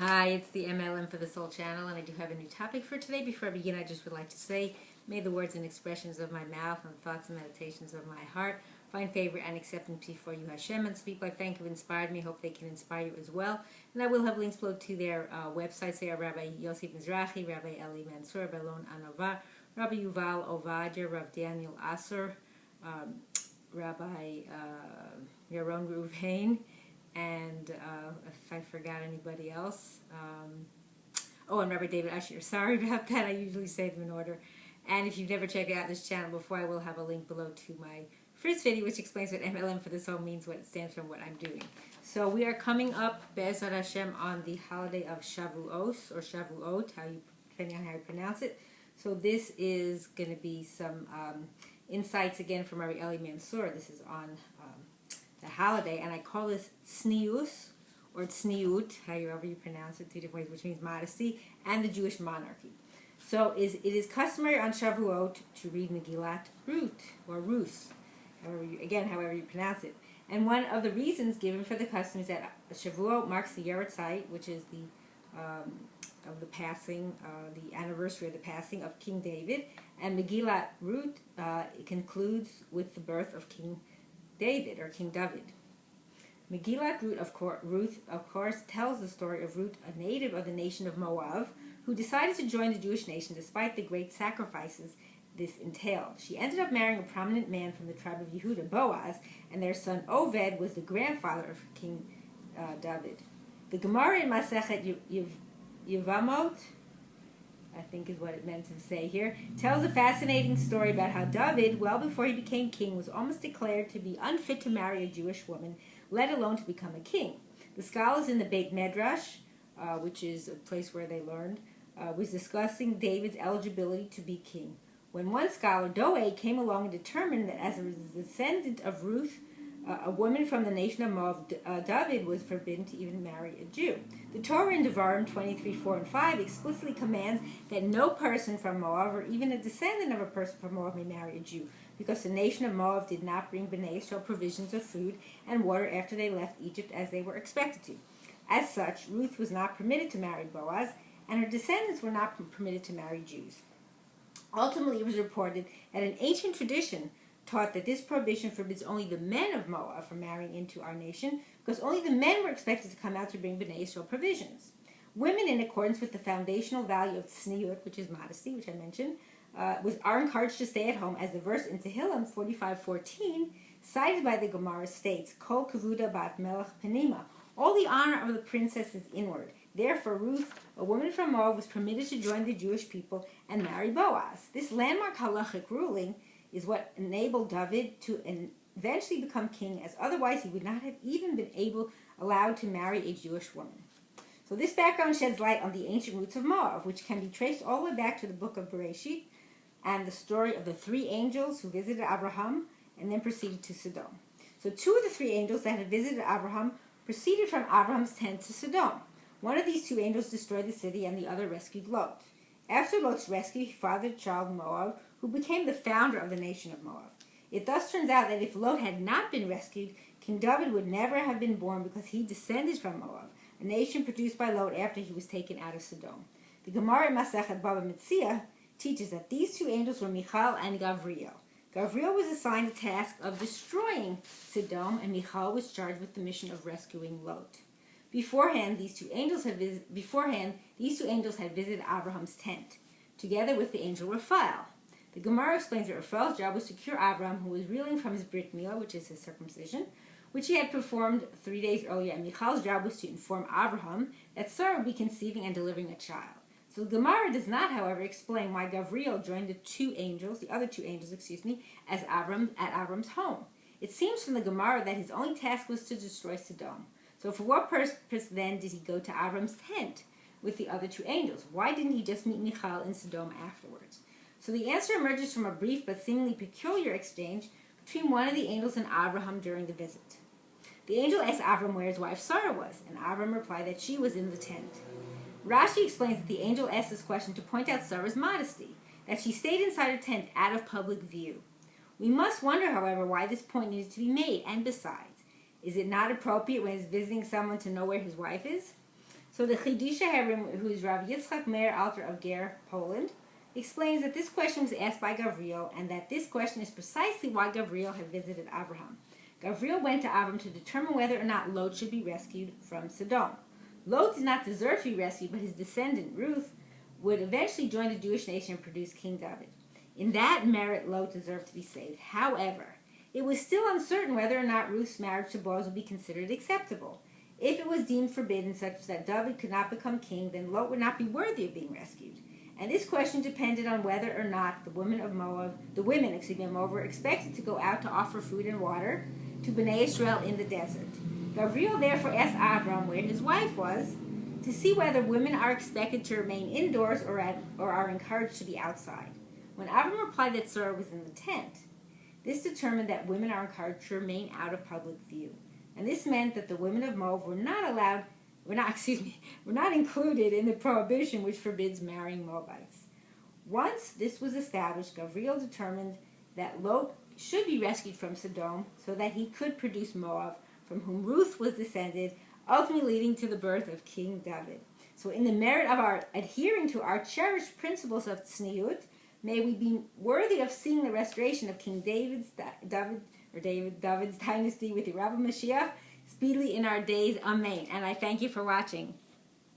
Hi, it's the M.L.M for the Soul Channel, and I do have a new topic for today. Before I begin, I just would like to say, may the words and expressions of my mouth and thoughts and meditations of my heart find favor and acceptance before you, Hashem, and speak like thank you inspired me. Hope they can inspire you as well. And I will have links below to their websites. They are Rabbi Yossi Mizrahi, Rabbi Eli Mansour, Rabbi Lon Anova, Rabbi Yuval Ovadia, Rabbi Daniel Asser, Rabbi Yaron Ruvain, and if I forgot anybody else, and Rabbi David Asher. Sorry about that. I usually say them in order. And if you've never checked out this channel before, I will have a link below to my first video, which explains what M.L.M for the Soul means, what it stands for, and what I'm doing. So we are coming up, BeEzrat Hashem, on the holiday of Shavuos, or Shavuot, depending on how you pronounce it. So this is going to be some insights again from Rabbi Eli Mansour. This is on the holiday, and I call this Tznius, or Tzniut, however you pronounce it, two different ways, which means modesty, and the Jewish monarchy. So it is customary on Shavuot to read Megillat Ruth, or Ruth, however you pronounce it. And one of the reasons given for the custom is that Shavuot marks the Yahrzeit, which is the anniversary of the passing of King David, and Megillat Ruth concludes with the birth of King David, or King David. Megillat Ruth, of course, tells the story of Ruth, a native of the nation of Moab, who decided to join the Jewish nation despite the great sacrifices this entailed. She ended up marrying a prominent man from the tribe of Yehuda, Boaz, and their son Oved was the grandfather of King David. The Gemara in Masechet Yevamot, I think is what it meant to say here, tells a fascinating story about how David, well before he became king, was almost declared to be unfit to marry a Jewish woman, let alone to become a king. The scholars in the Beit Medrash, which is a place where they learned, was discussing David's eligibility to be king, when one scholar, Doeg, came along and determined that as a descendant of Ruth, a woman from the nation of Moab, David was forbidden to even marry a Jew. The Torah in Devarim 23:4 and 5 explicitly commands that no person from Moab, or even a descendant of a person from Moab, may marry a Jew, because the nation of Moab did not bring Bnei Israel provisions of food and water after they left Egypt as they were expected to. As such, Ruth was not permitted to marry Boaz, and her descendants were not permitted to marry Jews. Ultimately, it was reported that an ancient tradition taught that this prohibition forbids only the men of Moab from marrying into our nation, because only the men were expected to come out to bring Bnei Israel provisions. Women, in accordance with the foundational value of tzniut, which is modesty, which I mentioned, are encouraged to stay at home, as the verse in Tehillim 45:14, cited by the Gemara, states, Kol kavuda bat melech penima, all the honor of the princess is inward. Therefore, Ruth, a woman from Moab, was permitted to join the Jewish people and marry Boaz. This landmark halachic ruling is what enabled David to eventually become king, as otherwise he would not have even been allowed to marry a Jewish woman. So this background sheds light on the ancient roots of Moab, which can be traced all the way back to the book of Bereshit and the story of the three angels who visited Abraham and then proceeded to Sodom. So two of the three angels that had visited Abraham proceeded from Abraham's tent to Sodom. One of these two angels destroyed the city, and the other rescued Lot. After Lot's rescue, he fathered a child, Moab, who became the founder of the nation of Moab. It thus turns out that if Lot had not been rescued, King David would never have been born, because he descended from Moab, a nation produced by Lot after he was taken out of Sodom. The Gemara in Masechet Baba Metzia teaches that these two angels were Michal and Gavriel. Gavriel was assigned the task of destroying Sodom, and Michal was charged with the mission of rescuing Lot. Beforehand, these two angels had visited Abraham's tent, together with the angel Raphael. The Gemara explains that Raphael's job was to cure Abraham, who was reeling from his Brit Milah, which is his circumcision, which he had performed 3 days earlier, and Michal's job was to inform Abraham that Sarah would be conceiving and delivering a child. So the Gemara does not, however, explain why Gavriel joined the other two angels, at Abraham's home. It seems from the Gemara that his only task was to destroy Sodom. So for what purpose then did he go to Abraham's tent with the other two angels? Why didn't he just meet Michal in Sodom afterwards? So the answer emerges from a brief but seemingly peculiar exchange between one of the angels and Abraham during the visit. The angel asked Abraham where his wife Sarah was, and Abraham replied that she was in the tent. Rashi explains that the angel asked this question to point out Sarah's modesty, that she stayed inside her tent out of public view. We must wonder, however, why this point needed to be made, and besides, is it not appropriate when he's visiting someone to know where his wife is? So the Chidusha Herim, who is Rav Yitzchak Meir Alter of Ger, Poland, explains that this question was asked by Gavriel, and that this question is precisely why Gavriel had visited Abraham. Gavriel went to Abraham to determine whether or not Lot should be rescued from Sodom. Lot did not deserve to be rescued, but his descendant, Ruth, would eventually join the Jewish nation and produce King David. In that merit, Lot deserved to be saved. However, it was still uncertain whether or not Ruth's marriage to Boaz would be considered acceptable. If it was deemed forbidden such that David could not become king, then Lot would not be worthy of being rescued. And this question depended on whether or not the women of Moab were expected to go out to offer food and water to Bnei Israel in the desert. Gavriel therefore asked Avram where his wife was, to see whether women are expected to remain indoors or are encouraged to be outside. When Avram replied that Sarah was in the tent, this determined that women are encouraged to remain out of public view. And this meant that the women of Moab were not included in the prohibition which forbids marrying Moabites. Once this was established, Gavriel determined that Lot should be rescued from Sodom so that he could produce Moab, from whom Ruth was descended, ultimately leading to the birth of King David. So in the merit of our adhering to our cherished principles of Tzniut, may we be worthy of seeing the restoration of King David's dynasty with the Rabbi Mashiach speedily in our days. Amen. And I thank you for watching.